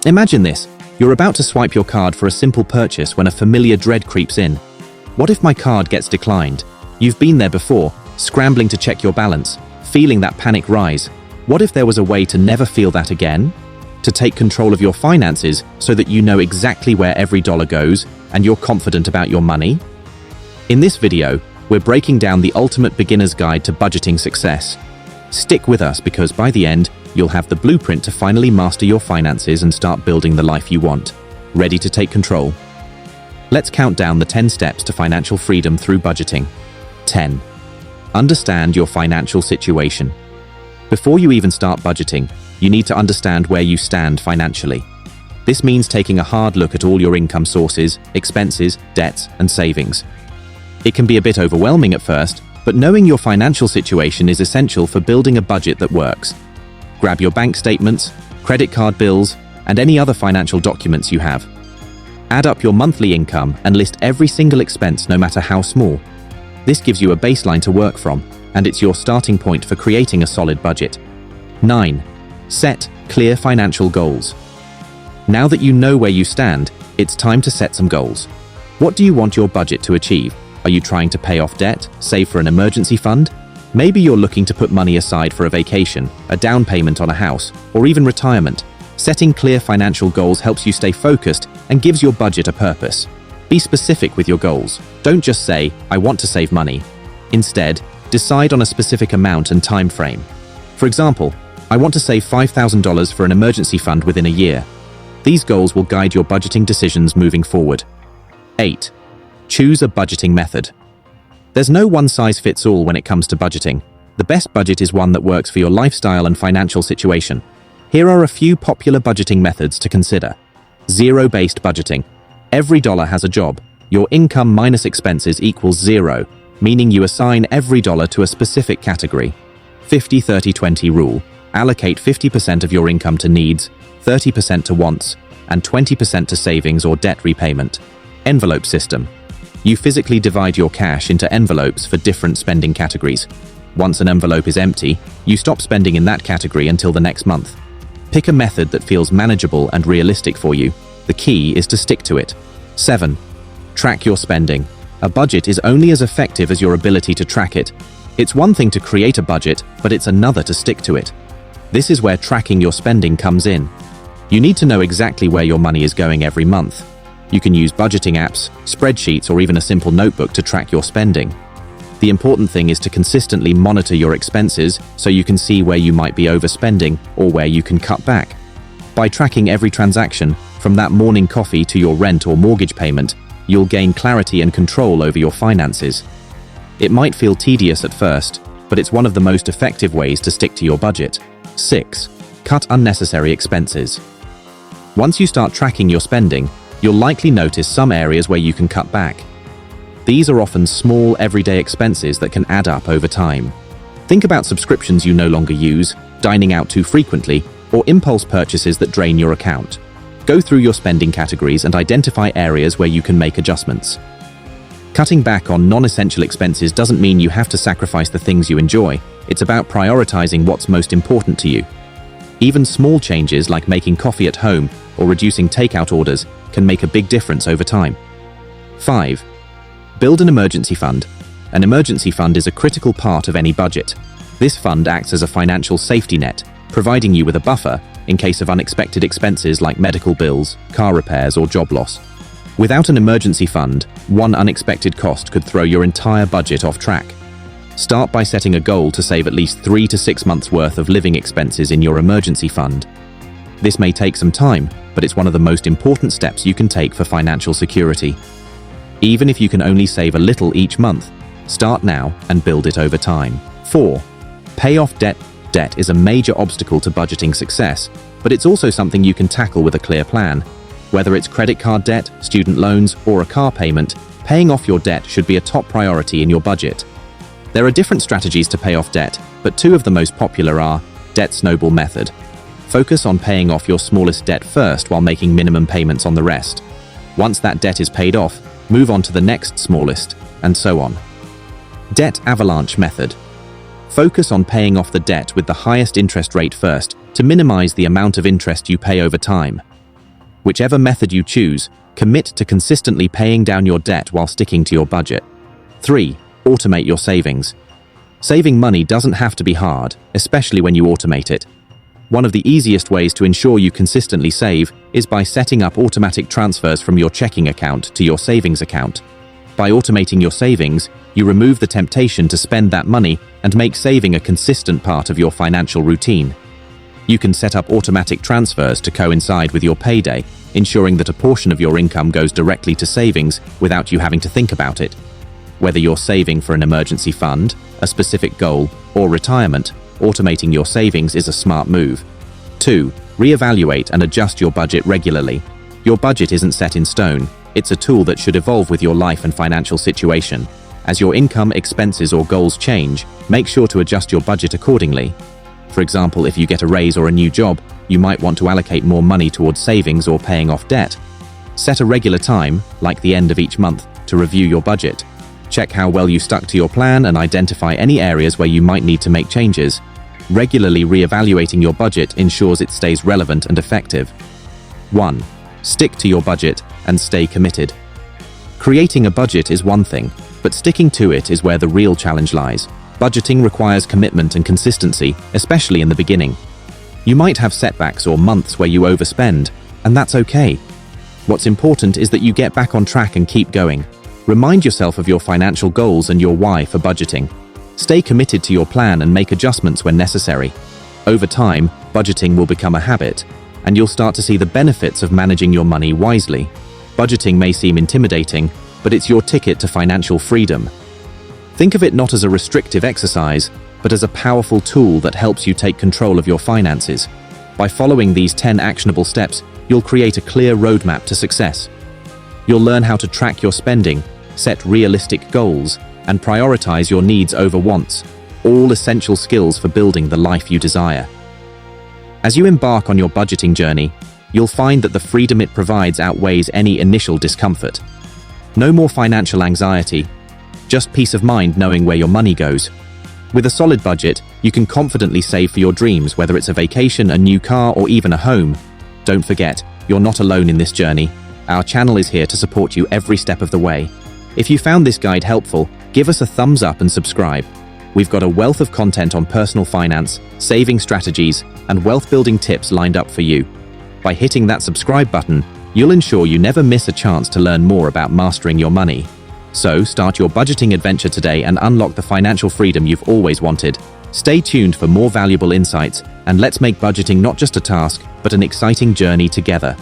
Imagine this. You're about to swipe your card for a simple purchase when a familiar dread creeps in. What if my card gets declined? You've been there before, scrambling to check your balance, feeling that panic rise. What if there was a way to never feel that again? To take control of your finances so that you know exactly where every dollar goes and you're confident about your money? In this video, we're breaking down the ultimate beginner's guide to budgeting success. Stick with us because by the end, you'll have the blueprint to finally master your finances and start building the life you want. Ready to take control? Let's count down the 10 steps to financial freedom through budgeting. 10. Understand your financial situation. Before you even start budgeting, you need to understand where you stand financially. This means taking a hard look at all your income sources, expenses, debts, and savings. It can be a bit overwhelming at first, but knowing your financial situation is essential for building a budget that works. Grab your bank statements, credit card bills, and any other financial documents you have. Add up your monthly income and list every single expense, no matter how small. This gives you a baseline to work from, and it's your starting point for creating a solid budget. 9. Set clear financial goals. Now that you know where you stand, it's time to set some goals. What do you want your budget to achieve? Are you trying to pay off debt, save for an emergency fund? Maybe you're looking to put money aside for a vacation, a down payment on a house, or even retirement. Setting clear financial goals helps you stay focused and gives your budget a purpose. Be specific with your goals. Don't just say, "I want to save money." Instead, decide on a specific amount and time frame. For example, I want to save $5,000 for an emergency fund within a year. These goals will guide your budgeting decisions moving forward. 8. Choose a budgeting method. There's no one-size-fits-all when it comes to budgeting. The best budget is one that works for your lifestyle and financial situation. Here are a few popular budgeting methods to consider. Zero-based budgeting. Every dollar has a job. Your income minus expenses equals zero, meaning you assign every dollar to a specific category. 50-30-20 rule. Allocate 50% of your income to needs, 30% to wants, and 20% to savings or debt repayment. Envelope system. You physically divide your cash into envelopes for different spending categories. Once an envelope is empty, you stop spending in that category until the next month. Pick a method that feels manageable and realistic for you. The key is to stick to it. 7. Track your spending. A budget is only as effective as your ability to track it. It's one thing to create a budget, but it's another to stick to it. This is where tracking your spending comes in. You need to know exactly where your money is going every month. You can use budgeting apps, spreadsheets, or even a simple notebook to track your spending. The important thing is to consistently monitor your expenses so you can see where you might be overspending or where you can cut back. By tracking every transaction, from that morning coffee to your rent or mortgage payment, you'll gain clarity and control over your finances. It might feel tedious at first, but it's one of the most effective ways to stick to your budget. 6. Cut unnecessary expenses. Once you start tracking your spending, you'll likely notice some areas where you can cut back. These are often small, everyday expenses that can add up over time. Think about subscriptions you no longer use, dining out too frequently, or impulse purchases that drain your account. Go through your spending categories and identify areas where you can make adjustments. Cutting back on non-essential expenses doesn't mean you have to sacrifice the things you enjoy. It's about prioritizing what's most important to you. Even small changes like making coffee at home or reducing takeout orders can make a big difference over time. 5. Build an emergency fund. An emergency fund is a critical part of any budget. This fund acts as a financial safety net, providing you with a buffer in case of unexpected expenses like medical bills, car repairs, or job loss. Without an emergency fund, one unexpected cost could throw your entire budget off track. Start by setting a goal to save at least 3 to 6 months' worth of living expenses in your emergency fund. This may take some time, but it's one of the most important steps you can take for financial security. Even if you can only save a little each month, start now and build it over time. 4. Pay off debt. Debt is a major obstacle to budgeting success, but it's also something you can tackle with a clear plan. Whether it's credit card debt, student loans, or a car payment, paying off your debt should be a top priority in your budget. There are different strategies to pay off debt, but two of the most popular are debt snowball method. Focus on paying off your smallest debt first while making minimum payments on the rest. Once that debt is paid off, move on to the next smallest, and so on. Debt avalanche method. Focus on paying off the debt with the highest interest rate first to minimize the amount of interest you pay over time. Whichever method you choose, commit to consistently paying down your debt while sticking to your budget. 3. Automate your savings. Saving money doesn't have to be hard, especially when you automate it. One of the easiest ways to ensure you consistently save is by setting up automatic transfers from your checking account to your savings account. By automating your savings, you remove the temptation to spend that money and make saving a consistent part of your financial routine. You can set up automatic transfers to coincide with your payday, ensuring that a portion of your income goes directly to savings without you having to think about it. Whether you're saving for an emergency fund, a specific goal, or retirement, automating your savings is a smart move. 2. Reevaluate and adjust your budget regularly. Your budget isn't set in stone. It's a tool that should evolve with your life and financial situation. As your income, expenses, or goals change, make sure to adjust your budget accordingly. For example, if you get a raise or a new job, you might want to allocate more money towards savings or paying off debt. Set a regular time, like the end of each month, to review your budget. Check how well you stuck to your plan and identify any areas where you might need to make changes. Regularly reevaluating your budget ensures it stays relevant and effective. 1. Stick to your budget and stay committed. Creating a budget is one thing, but sticking to it is where the real challenge lies. Budgeting requires commitment and consistency, especially in the beginning. You might have setbacks or months where you overspend, and that's okay. What's important is that you get back on track and keep going. Remind yourself of your financial goals and your why for budgeting. Stay committed to your plan and make adjustments when necessary. Over time, budgeting will become a habit, and you'll start to see the benefits of managing your money wisely. Budgeting may seem intimidating, but it's your ticket to financial freedom. Think of it not as a restrictive exercise, but as a powerful tool that helps you take control of your finances. By following these 10 actionable steps, you'll create a clear roadmap to success. You'll learn how to track your spending, set realistic goals, and prioritize your needs over wants, all essential skills for building the life you desire. As you embark on your budgeting journey, you'll find that the freedom it provides outweighs any initial discomfort. No more financial anxiety, just peace of mind knowing where your money goes. With a solid budget, you can confidently save for your dreams, whether it's a vacation, a new car, or even a home. Don't forget, you're not alone in this journey. Our channel is here to support you every step of the way. If you found this guide helpful, give us a thumbs up and subscribe. We've got a wealth of content on personal finance, saving strategies, and wealth-building tips lined up for you. By hitting that subscribe button, you'll ensure you never miss a chance to learn more about mastering your money. So, start your budgeting adventure today and unlock the financial freedom you've always wanted. Stay tuned for more valuable insights, and let's make budgeting not just a task, but an exciting journey together.